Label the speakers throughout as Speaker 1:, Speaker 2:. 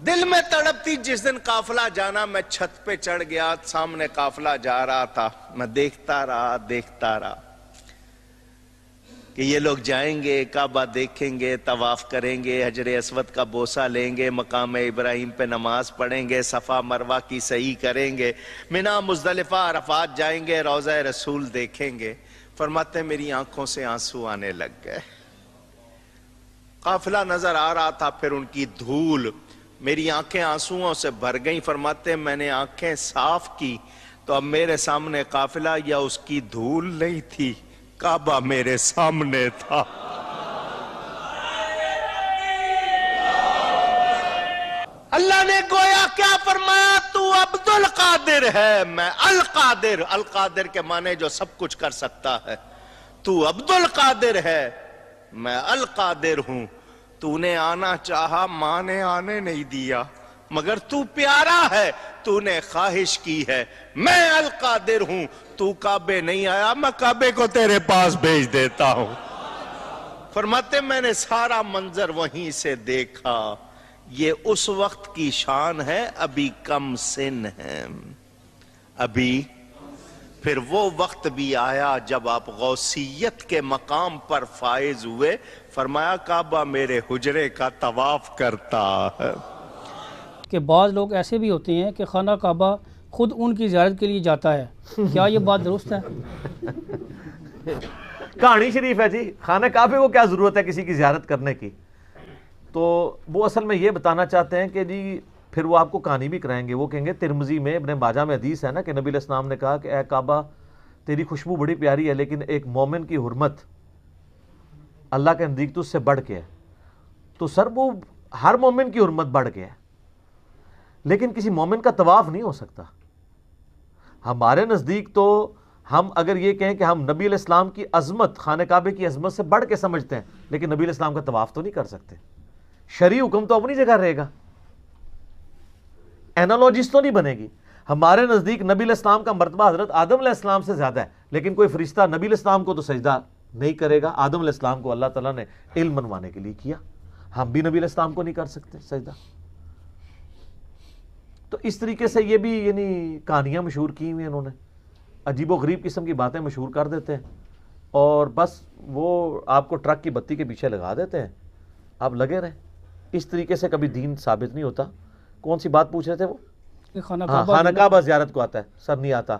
Speaker 1: دل میں تڑپتی جس دن قافلہ جانا، میں چھت پہ چڑھ گیا، سامنے قافلہ جا رہا تھا، میں دیکھتا رہا کہ یہ لوگ جائیں گے، کعبہ دیکھیں گے، طواف کریں گے، حجر اسود کا بوسہ لیں گے، مقام ابراہیم پہ نماز پڑھیں گے، صفا مروہ کی سعی کریں گے، منا مزدلفہ عرفات جائیں گے، روضہ رسول دیکھیں گے۔ فرماتے ہیں میری آنکھوں سے آنسو آنے لگ گئے، قافلہ نظر آ رہا تھا، پھر ان کی دھول، میری آنکھیں آنسوؤں سے بھر گئیں۔ فرماتے ہیں میں نے آنکھیں صاف کی تو اب میرے سامنے قافلہ یا اس کی دھول نہیں تھی، کعبہ میرے سامنے تھا۔ اللہ نے گویا کیا فرمایا؟ تو عبد القادر ہے، میں القادر۔ القادر کے معنی جو سب کچھ کر سکتا ہے۔ تو عبد القادر ہے، میں القادر ہوں۔ تو نے آنا چاہا، ماں نے آنے نہیں دیا، مگر تو پیارا ہے، تو نے خواہش کی ہے، میں القادر ہوں۔ تو کعبے نہیں آیا، میں کعبے کو تیرے پاس بھیج دیتا ہوں۔ فرماتے میں نے سارا منظر وہیں سے دیکھا، یہ اس وقت کی شان ہے، ابھی کم سن ہے، ابھی۔ پھر وہ وقت بھی آیا جب آپ غوثیت کے مقام پر فائز ہوئے، فرمایا کعبہ میرے حجرے کا طواف کرتا ہے۔
Speaker 2: کہ بعض لوگ ایسے بھی ہوتے ہیں کہ خانہ کعبہ خود ان کی زیارت کے لیے جاتا ہے، کیا یہ بات درست ہے؟
Speaker 3: کہانی شریف ہے جی، خانہ کعبے کو کیا ضرورت ہے کسی کی زیارت کرنے کی؟ تو وہ اصل میں یہ بتانا چاہتے ہیں کہ جی پھر وہ آپ کو کہانی بھی کرائیں گے۔ وہ کہیں گے ترمذی میں ابن ماجہ میں حدیث ہے نا کہ نبی علیہ السلام نے کہا کہ اے کعبہ تیری خوشبو بڑی پیاری ہے، لیکن ایک مومن کی حرمت اللہ کے نزدیک تو اس سے بڑھ کے ہے۔ تو سر وہ ہر مومن کی حرمت بڑھ کے ہے، لیکن کسی مومن کا طواف نہیں ہو سکتا۔ ہمارے نزدیک تو ہم اگر یہ کہیں کہ ہم نبی علیہ السلام کی عظمت، خانہ کعبے کی عظمت سے بڑھ کے سمجھتے ہیں، لیکن نبی علیہ السلام کا طواف تو نہیں کر سکتے۔ شرعی حکم تو اپنی جگہ رہے گا، اینالوجیز تو نہیں بنے گی۔ ہمارے نزدیک نبی علیہ السلام کا مرتبہ حضرت آدم علیہ السلام سے زیادہ ہے، لیکن کوئی فرشتہ نبی علیہ السلام کو تو سجدہ نہیں کرے گا۔ آدم علیہ السلام کو اللہ تعالیٰ نے علم منوانے کے لیے کیا، ہم بھی نبی علیہ السلام کو نہیں کر سکتے سجدہ۔ تو اس طریقے سے یہ بھی یعنی کہانیاں مشہور کی ہوئی ہیں انہوں نے، عجیب و غریب قسم کی باتیں مشہور کر دیتے ہیں، اور بس وہ آپ کو ٹرک کی بتی کے پیچھے لگا دیتے ہیں، آپ لگے رہیں۔ اس طریقے سے کبھی دین ثابت نہیں ہوتا۔ کون سی بات پوچھ رہے تھے وہ؟
Speaker 2: خانہ
Speaker 3: خانہ کعبہ زیارت کو آتا ہے، سر نہیں آتا۔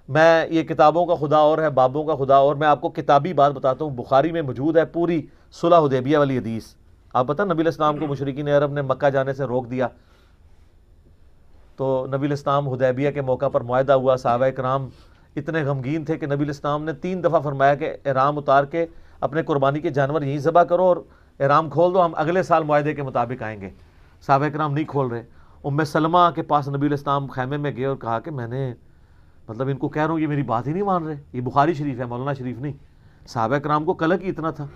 Speaker 3: میں یہ کتابوں کا خدا اور ہے، بابوں کا خدا اور، میں آپ کو کتابی بات بتاتا ہوں، بخاری میں موجود ہے پوری صلح حدیبیہ والی حدیث۔ آپ پتہ نبی علیہ السلام کو مشرکین عرب نے مکہ جانے سے روک دیا، تو نبی علیہ السلام حدیبیہ کے موقع پر معاہدہ ہوا، صحابہ کرام اتنے غمگین تھے کہ نبی علیہ السلام نے 3 دفعہ فرمایا کہ احرام اتار کے اپنے قربانی کے جانور یہیں ذبح کرو اور احرام کھول دو، ہم اگلے سال معاہدے کے مطابق آئیں گے۔ صحابہ کرام نہیں کھول رہے۔ ام سلمہ کے پاس نبی علیہ السلام خیمے میں گئے اور کہا کہ میں نے مطلب ان کو کہہ رہا ہوں یہ میری بات ہی نہیں مان رہے۔ یہ بخاری شریف ہے، مولانا شریف نہیں۔ صحابہ کرام کو قلق ہی اتنا تھا،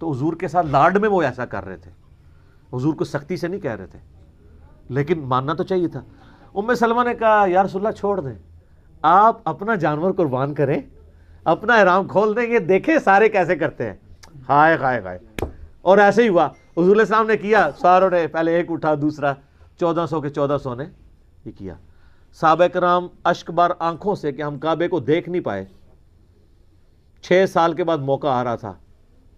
Speaker 3: تو حضور کے ساتھ لاڈ میں وہ ایسا کر رہے تھے، حضور کو سختی سے نہیں کہہ رہے تھے، لیکن ماننا تو چاہیے تھا۔ ام سلمہ نے کہا یا رسول اللہ چھوڑ دیں، آپ اپنا جانور قربان کریں، اپنا احرام کھول دیں، یہ دیکھیں سارے کیسے کرتے ہیں۔ ہائے ہائے ہائے۔ اور ایسے ہی ہوا، حضور علیہ السلام نے کیا، ساروں نے پہلے ایک اٹھا، دوسرا 1400 کے 1400 نے یہ کیا۔ صحابہ کرام اشک بار آنکھوں سے کہ ہم کعبے کو دیکھ نہیں پائے۔ 6 سال کے بعد موقع آ رہا تھا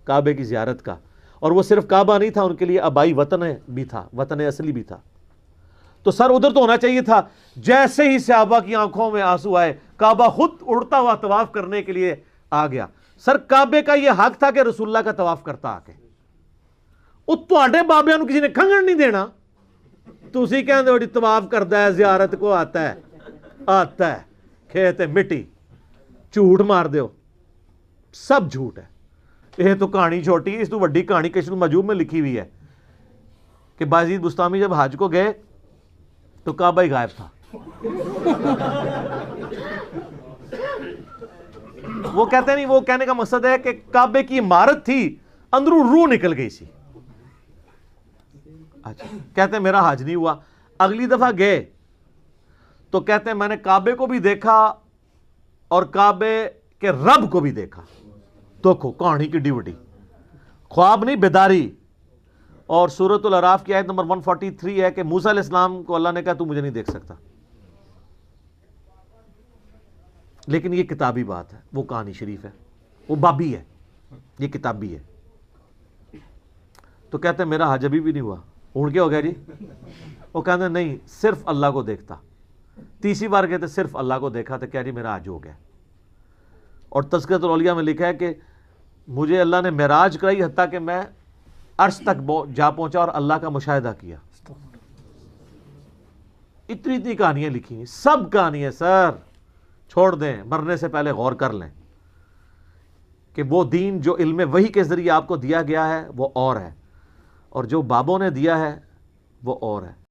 Speaker 3: کعبے کی زیارت کا، اور وہ صرف کعبہ نہیں تھا، ان کے لیے آبائی وطن بھی تھا، وطن اصلی بھی تھا۔ تو سر ادھر تو ہونا چاہیے تھا۔ جیسے ہی صحابہ کی آنکھوں میں آنسو آئے، کعبہ خود اڑتا ہوا طواف کرنے کے لیے آ گیا۔ سر کعبے کا یہ حق تھا کہ رسول اللہ کا طواف کرتا آ کے، وہ تواڈے بابیاں نوں کسی نے کھنگن نہیں دینا۔ تسی کہندے ہو جی طواف کردا ہے، زیارت کو آتا ہے، کھیت مٹی، جھوٹ مار دیو، سب جھوٹ ہے۔ یہ تو کہانی چھوٹی، اس تو وڈی کہانی کشف المحجوب میں لکھی ہوئی ہے کہ بایزید بستامی جب حج کو گئے تو کعبہ ہی غائب تھا۔ وہ کہتے نہیں، وہ کہنے کا مقصد ہے کہ کعبے کی عمارت تھی، اندروں روح نکل گئی سی۔ اچھا، کہتے ہیں میرا حج نہیں ہوا۔ اگلی دفعہ گئے تو کہتے ہیں میں نے کعبے کو بھی دیکھا اور کعبے کے رب کو بھی دیکھا۔ دیکھو کہانی کی ڈیوٹی، خواب نہیں بیداری۔ اور سورۃ الاعراف کی آیت نمبر 143 ہے کہ موسیٰ علیہ السلام کو اللہ نے کہا تو مجھے نہیں دیکھ سکتا. لیکن یہ کتابی بات ہے، وہ کہانی شریف ہے، وہ بابی ہے، یہ کتابی ہے. تو کہتے ہیں میرا حج ابھی بھی نہیں ہوا. اڑ کے ہو گیا جی؟ وہ کہتے ہیں نہیں، صرف اللہ کو دیکھتا. تیسری بار کہتے صرف اللہ کو دیکھا تو کیا جی میرا حج ہو گیا. اور تذکرۃ الاولیاء میں لکھا ہے کہ مجھے اللہ نے معراج کرائی حتیٰ کہ میں عرش تک جا پہنچا اور اللہ کا مشاہدہ کیا. اتنی کہانیاں لکھی ہیں، سب کہانیاں سر چھوڑ دیں، مرنے سے پہلے غور کر لیں کہ وہ دین جو علم وحی کے ذریعے آپ کو دیا گیا ہے وہ اور ہے، اور جو بابوں نے دیا ہے وہ اور ہے.